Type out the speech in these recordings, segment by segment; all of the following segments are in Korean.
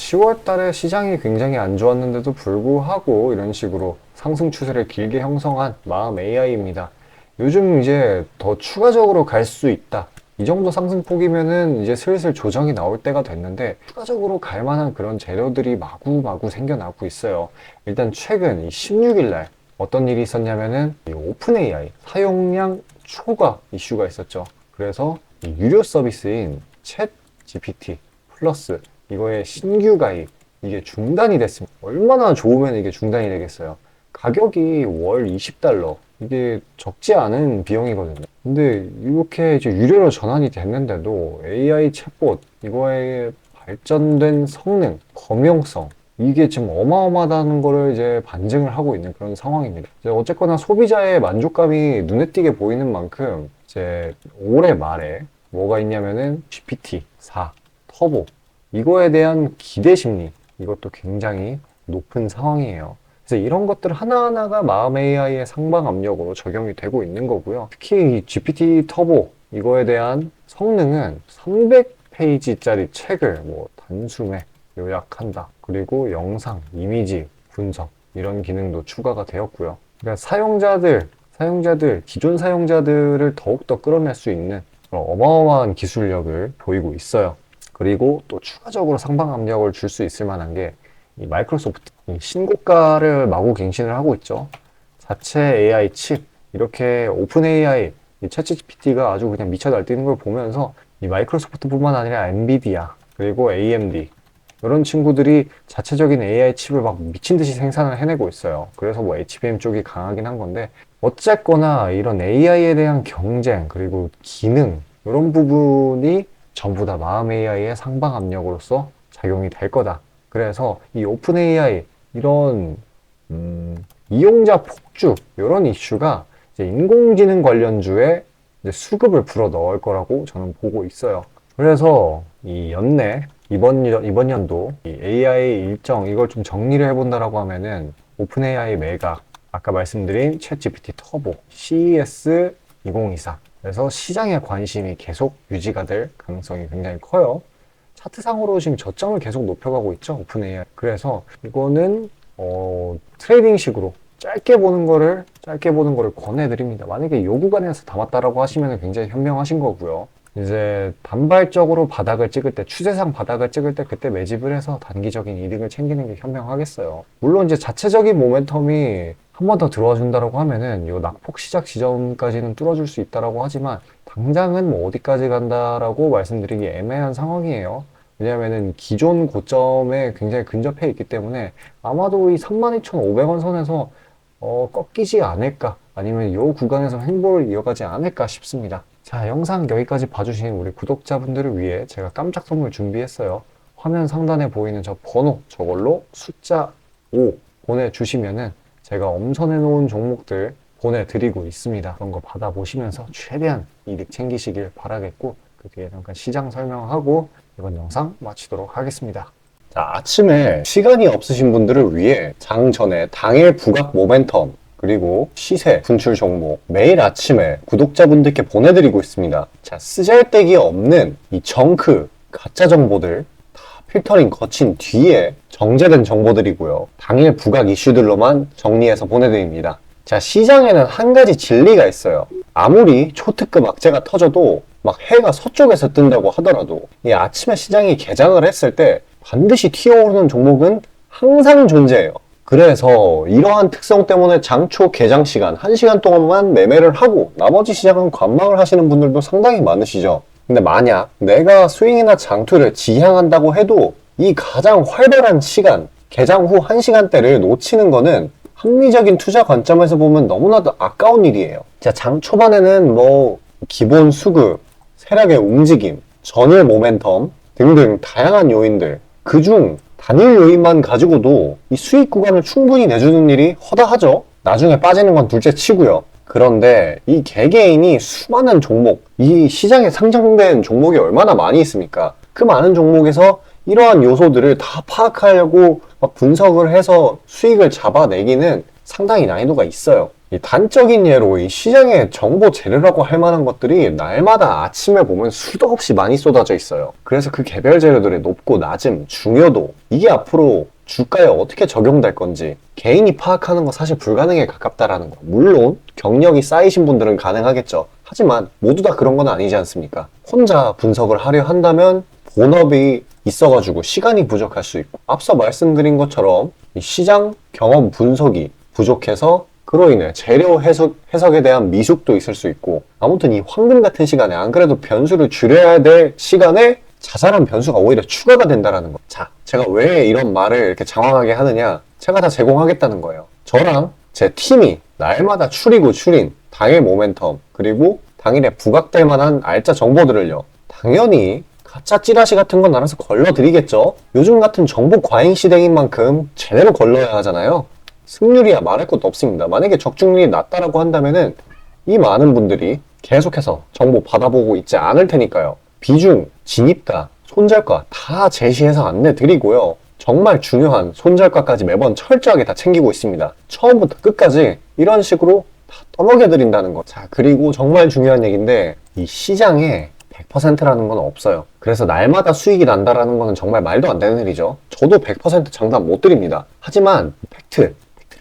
10월 달에 시장이 굉장히 안 좋았는데도 불구하고 이런 식으로 상승 추세를 길게 형성한 마음 AI입니다. 요즘 이제 더 추가적으로 갈 수 있다. 이 정도 상승폭이면은 이제 슬슬 조정이 나올 때가 됐는데 추가적으로 갈 만한 그런 재료들이 마구마구 생겨나고 있어요. 일단 최근 16일 날 어떤 일이 있었냐면은 이 오픈 AI 사용량 초과 이슈가 있었죠. 그래서 이 유료 서비스인 챗 GPT 플러스 이거의 신규 가입 이게 중단이 됐습니다. 얼마나 좋으면 이게 중단이 되겠어요. 가격이 월 20달러 이게 적지 않은 비용이거든요. 근데 이렇게 이제 유료로 전환이 됐는데도 AI 챗봇 이거의 발전된 성능, 범용성 이게 지금 어마어마하다는 거를 이제 반증을 하고 있는 그런 상황입니다. 이제 어쨌거나 소비자의 만족감이 눈에 띄게 보이는 만큼 이제 올해 말에 뭐가 있냐면은 GPT-4 터보 이거에 대한 기대 심리 이것도 굉장히 높은 상황이에요. 그래서 이런 것들 하나하나가 마음 AI의 상방 압력으로 적용이 되고 있는 거고요. 특히 이 GPT 터보 이거에 대한 성능은 300페이지짜리 책을 뭐 단숨에 요약한다. 그리고 영상, 이미지 분석 이런 기능도 추가가 되었고요. 그러니까 사용자들, 기존 사용자들을 더욱더 끌어낼 수 있는 그런 어마어마한 기술력을 보이고 있어요. 그리고 또 추가적으로 상방 압력을 줄 수 있을 만한 게 이 마이크로소프트 이 신고가를 마구 갱신을 하고 있죠. 자체 AI 칩 이렇게 오픈 AI 이 챗GPT가 아주 그냥 미쳐 날뛰는 걸 보면서 이 마이크로소프트뿐만 아니라 엔비디아 그리고 AMD 이런 친구들이 자체적인 AI 칩을 막 미친 듯이 생산을 해내고 있어요. 그래서 뭐 HBM 쪽이 강하긴 한 건데 어쨌거나 이런 AI에 대한 경쟁 그리고 기능 이런 부분이 전부 다 마음 AI의 상방 압력으로서 작용이 될 거다. 그래서 이 오픈 AI 이런 이용자 폭주 이런 이슈가 이제 인공지능 관련주에 이제 수급을 불어 넣을 거라고 저는 보고 있어요. 그래서 이 연내 이번 연도 이 AI 일정 이걸 좀 정리를 해본다라고 하면은 오픈 AI 매각 아까 말씀드린 챗 GPT 터보 CES 2024 그래서 시장의 관심이 계속 유지가 될 가능성이 굉장히 커요. 차트상으로 지금 저점을 계속 높여가고 있죠, 오픈 AI. 그래서 이거는 트레이딩식으로 짧게 보는 거를 권해드립니다. 만약에 요 구간에서 담았다라고 하시면 굉장히 현명하신 거고요. 이제 단발적으로 바닥을 찍을 때, 추세상 바닥을 찍을 때 그때 매집을 해서 단기적인 이득을 챙기는 게 현명하겠어요. 물론 이제 자체적인 모멘텀이 한 번 더 들어와 준다라고 하면은 요 낙폭 시작 지점까지는 뚫어줄 수 있다라고 하지만 당장은 뭐 어디까지 간다라고 말씀드리기 애매한 상황이에요. 왜냐면은 기존 고점에 굉장히 근접해 있기 때문에 아마도 이 32,500원 선에서 꺾이지 않을까 아니면 이 구간에서 횡보를 이어가지 않을까 싶습니다. 자, 영상 여기까지 봐주신 우리 구독자분들을 위해 제가 깜짝 선물 준비했어요. 화면 상단에 보이는 저 번호 저걸로 숫자 5 보내주시면은 제가 엄선해 놓은 종목들 보내드리고 있습니다. 그런 거 받아보시면서 최대한 이득 챙기시길 바라겠고 그 뒤에 잠깐 시장 설명하고 이번 영상 마치도록 하겠습니다. 자, 아침에 시간이 없으신 분들을 위해 장 전에 당일 부각 모멘텀 그리고 시세 분출 종목 매일 아침에 구독자분들께 보내드리고 있습니다. 자, 쓰잘데기 없는 이 정크 가짜 정보들 다 필터링 거친 뒤에 정제된 정보들이고요. 당일 부각 이슈들로만 정리해서 보내드립니다. 자, 시장에는 한 가지 진리가 있어요. 아무리 초특급 악재가 터져도 막 해가 서쪽에서 뜬다고 하더라도 이 아침에 시장이 개장을 했을 때 반드시 튀어오르는 종목은 항상 존재해요. 그래서 이러한 특성 때문에 장초 개장 시간 1시간 동안만 매매를 하고 나머지 시장은 관망을 하시는 분들도 상당히 많으시죠. 근데 만약 내가 스윙이나 장투를 지향한다고 해도 이 가장 활발한 시간 개장 후 1시간대를 놓치는 거는 합리적인 투자 관점에서 보면 너무나도 아까운 일이에요. 자, 장 초반에는 뭐 기본 수급, 세력의 움직임, 전일 모멘텀 등등 다양한 요인들 그중 단일 요인만 가지고도 이 수익 구간을 충분히 내주는 일이 허다하죠. 나중에 빠지는 건 둘째 치고요. 그런데 이 개개인이 수많은 종목, 이 시장에 상장된 종목이 얼마나 많이 있습니까? 그 많은 종목에서 이러한 요소들을 다 파악하려고 막 분석을 해서 수익을 잡아내기는 상당히 난이도가 있어요. 이 단적인 예로 이 시장의 정보 재료라고 할 만한 것들이 날마다 아침에 보면 수도 없이 많이 쏟아져 있어요. 그래서 그 개별 재료들의 높고 낮음, 중요도, 이게 앞으로 주가에 어떻게 적용될 건지 개인이 파악하는 거 사실 불가능에 가깝다라는 거. 물론 경력이 쌓이신 분들은 가능하겠죠. 하지만 모두 다 그런 건 아니지 않습니까? 혼자 분석을 하려 한다면 본업이 있어가지고 시간이 부족할 수 있고, 앞서 말씀드린 것처럼 이 시장 경험 분석이 부족해서 그로 인해 재료 해석에 대한 미숙도 있을 수 있고, 아무튼 이 황금 같은 시간에 안 그래도 변수를 줄여야 될 시간에 자잘한 변수가 오히려 추가가 된다는 거. 자, 제가 왜 이런 말을 이렇게 장황하게 하느냐? 제가 다 제공하겠다는 거예요. 저랑 제 팀이 날마다 추리고 추린 당일 모멘텀, 그리고 당일에 부각될 만한 알짜 정보들을요, 당연히 가짜 찌라시 같은 건 알아서 걸러드리겠죠. 요즘 같은 정보 과잉 시대인 만큼 제대로 걸러야 하잖아요. 승률이야 말할 것도 없습니다. 만약에 적중률이 낮다라고 한다면은 이 많은 분들이 계속해서 정보 받아보고 있지 않을 테니까요. 비중, 진입가, 손절가 다 제시해서 안내드리고요. 정말 중요한 손절가까지 매번 철저하게 다 챙기고 있습니다. 처음부터 끝까지 이런 식으로 다 떠먹여드린다는 거. 자, 그리고 정말 중요한 얘기인데, 이 시장에 100%라는 건 없어요. 그래서 날마다 수익이 난다라는 거는 정말 말도 안 되는 일이죠. 저도 100% 장담 못 드립니다. 하지만 팩트를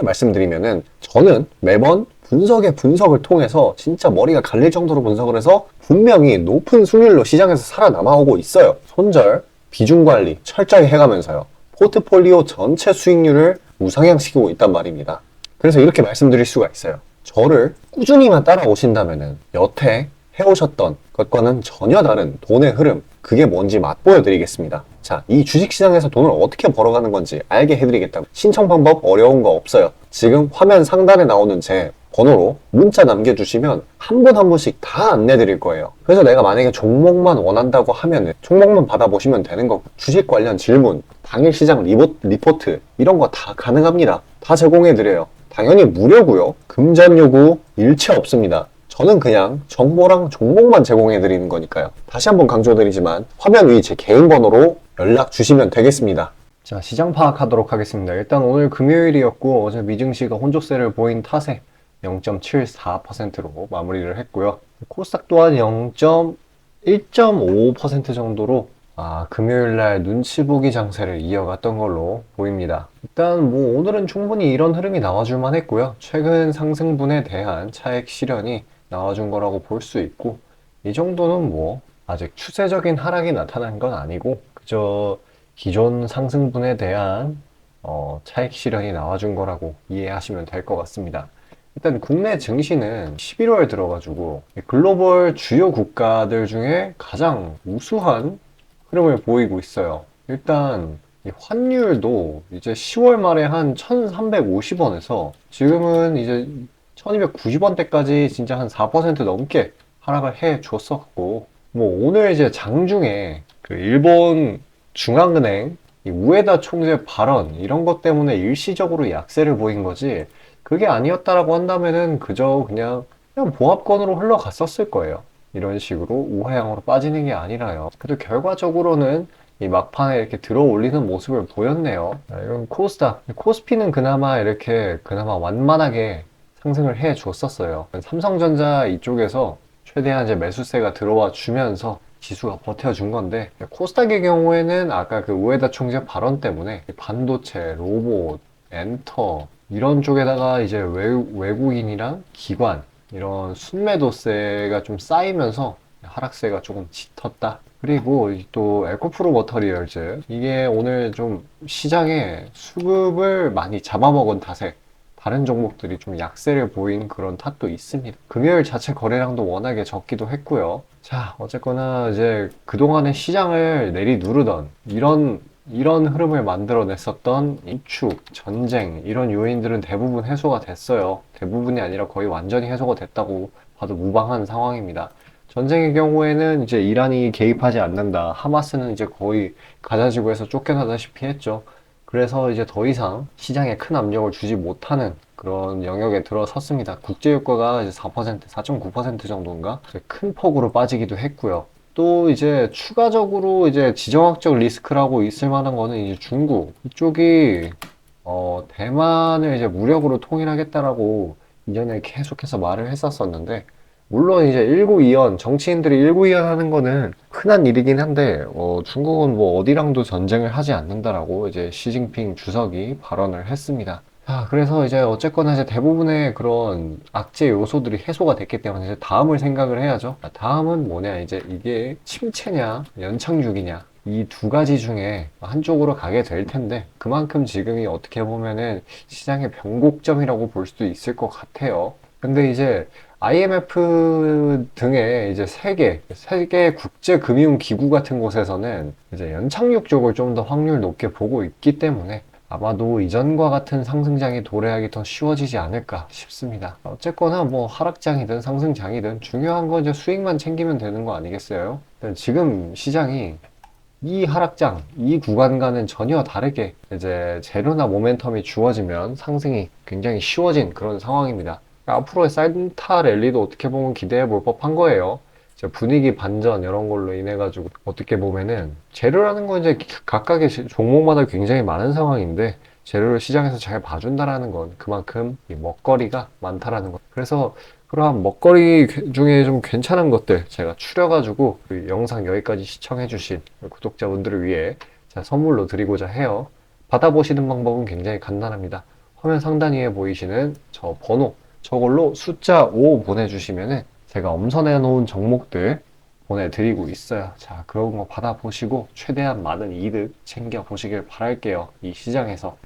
말씀드리면은, 저는 매번 분석의 분석을 통해서 진짜 머리가 갈릴 정도로 분석을 해서 분명히 높은 수익률로 시장에서 살아남아오고 있어요. 손절, 비중 관리 철저히 해가면서요. 포트폴리오 전체 수익률을 우상향시키고 있단 말입니다. 그래서 이렇게 말씀드릴 수가 있어요. 저를 꾸준히만 따라오신다면은 여태 해오셨던 것과는 전혀 다른 돈의 흐름, 그게 뭔지 맛보여 드리겠습니다. 자, 이 주식시장에서 돈을 어떻게 벌어가는 건지 알게 해드리겠다고. 신청 방법 어려운 거 없어요. 지금 화면 상단에 나오는 제 번호로 문자 남겨주시면 한 분 한 분씩 다 안내드릴 거예요. 그래서 내가 만약에 종목만 원한다고 하면 종목만 받아보시면 되는 거고, 주식 관련 질문, 당일 시장 리포트 이런 거 다 가능합니다. 다 제공해드려요. 당연히 무료고요. 금전 요구 일체 없습니다. 저는 그냥 정보랑 종목만 제공해드리는 거니까요. 다시 한번 강조드리지만 화면 위 제 개인 번호로 연락 주시면 되겠습니다. 자, 시장 파악하도록 하겠습니다. 일단 오늘 금요일이었고 어제 미증시가 혼조세를 보인 탓에 0.74%로 마무리를 했고요. 코스닥 또한 1.5% 정도로 금요일날 눈치 보기 장세를 이어갔던 걸로 보입니다. 일단 뭐 오늘은 충분히 이런 흐름이 나와줄 만했고요. 최근 상승분에 대한 차익 실현이 나와준 거라고 볼 수 있고, 이 정도는 뭐 아직 추세적인 하락이 나타난 건 아니고 그저 기존 상승분에 대한 차익 실현이 나와준 거라고 이해하시면 될 것 같습니다. 일단 국내 증시는 11월 들어가지고 글로벌 주요 국가들 중에 가장 우수한 흐름을 보이고 있어요. 일단 이 환율도 이제 10월 말에 한 1350원에서 지금은 이제 1290원대까지 진짜 한 4% 넘게 하락을 해 줬었고, 뭐 오늘 이제 장중에 그 일본 중앙은행 이 우에다 총재 발언 이런 것 때문에 일시적으로 약세를 보인 거지, 그게 아니었다라고 한다면은 그저 그냥 보합권으로 흘러갔었을 거예요. 이런 식으로 우하향으로 빠지는 게 아니라요. 그래도 결과적으로는 이 막판에 이렇게 들어 올리는 모습을 보였네요. 이건 코스닥, 코스피는 그나마 완만하게 상승을 해 줬었어요. 삼성전자 이쪽에서 최대한 이제 매수세가 들어와 주면서 지수가 버텨준 건데, 코스닥의 경우에는 아까 그 우에다 총재 발언 때문에 반도체, 로봇, 엔터 이런 쪽에다가 이제 외국인이랑 기관 이런 순매도세가 좀 쌓이면서 하락세가 조금 짙었다. 그리고 또 에코프로 머터리얼즈, 이게 오늘 좀 시장에 수급을 많이 잡아먹은 탓에 다른 종목들이 좀 약세를 보인 그런 탓도 있습니다. 금요일 자체 거래량도 워낙에 적기도 했고요. 자, 어쨌거나 이제 그동안의 시장을 내리누르던 이런 흐름을 만들어냈었던 인축, 전쟁 이런 요인들은 대부분 해소가 됐어요. 대부분이 아니라 거의 완전히 해소가 됐다고 봐도 무방한 상황입니다. 전쟁의 경우에는 이제 이란이 개입하지 않는다. 하마스는 이제 거의 가자지구에서 쫓겨나다시피 했죠. 그래서 이제 더 이상 시장에 큰 압력을 주지 못하는 그런 영역에 들어섰습니다. 국제유가가 이제 4.9% 정도인가? 큰 폭으로 빠지기도 했고요. 또 이제 추가적으로 이제 지정학적 리스크라고 있을 만한 거는 이제 중국 이쪽이 대만을 이제 무력으로 통일하겠다라고 이전에 계속해서 말을 했었었는데, 물론 이제 19이연, 정치인들이 19이연 하는 거는 흔한 일이긴 한데, 중국은 뭐 어디랑도 전쟁을 하지 않는다라고 이제 시진핑 주석이 발언을 했습니다. 그래서 이제 어쨌거나 이제 대부분의 그런 악재 요소들이 해소가 됐기 때문에 이제 다음을 생각을 해야죠. 다음은 뭐냐, 이제 이게 침체냐, 연착륙이냐. 이 두 가지 중에 한쪽으로 가게 될 텐데, 그만큼 지금이 어떻게 보면은 시장의 변곡점이라고 볼 수도 있을 것 같아요. 근데 이제 IMF 등의 이제 세계 국제금융기구 같은 곳에서는 이제 연착륙 쪽을 좀 더 확률 높게 보고 있기 때문에 아마도 이전과 같은 상승장이 도래하기 더 쉬워지지 않을까 싶습니다. 어쨌거나 뭐 하락장이든 상승장이든 중요한 건 이제 수익만 챙기면 되는 거 아니겠어요? 지금 시장이 이 하락장, 이 구간과는 전혀 다르게 이제 재료나 모멘텀이 주어지면 상승이 굉장히 쉬워진 그런 상황입니다. 앞으로의 산타 랠리도 어떻게 보면 기대해 볼 법한 거예요. 이제 분위기 반전 이런 걸로 인해 가지고 어떻게 보면은 재료라는 건 이제 각각의 종목마다 굉장히 많은 상황인데 재료를 시장에서 잘 봐준다라는 건 그만큼 이 먹거리가 많다라는 것. 그래서 그러한 먹거리 중에 좀 괜찮은 것들 제가 추려가지고 그 영상 여기까지 시청해주신 구독자분들을 위해 제가 선물로 드리고자 해요. 받아보시는 방법은 굉장히 간단합니다. 화면 상단 위에 보이시는 저 번호, 저걸로 숫자 5 보내주시면은 제가 엄선해 놓은 종목들 보내드리고 있어요. 자, 그런 거 받아보시고 최대한 많은 이득 챙겨 보시길 바랄게요. 이 시장에서.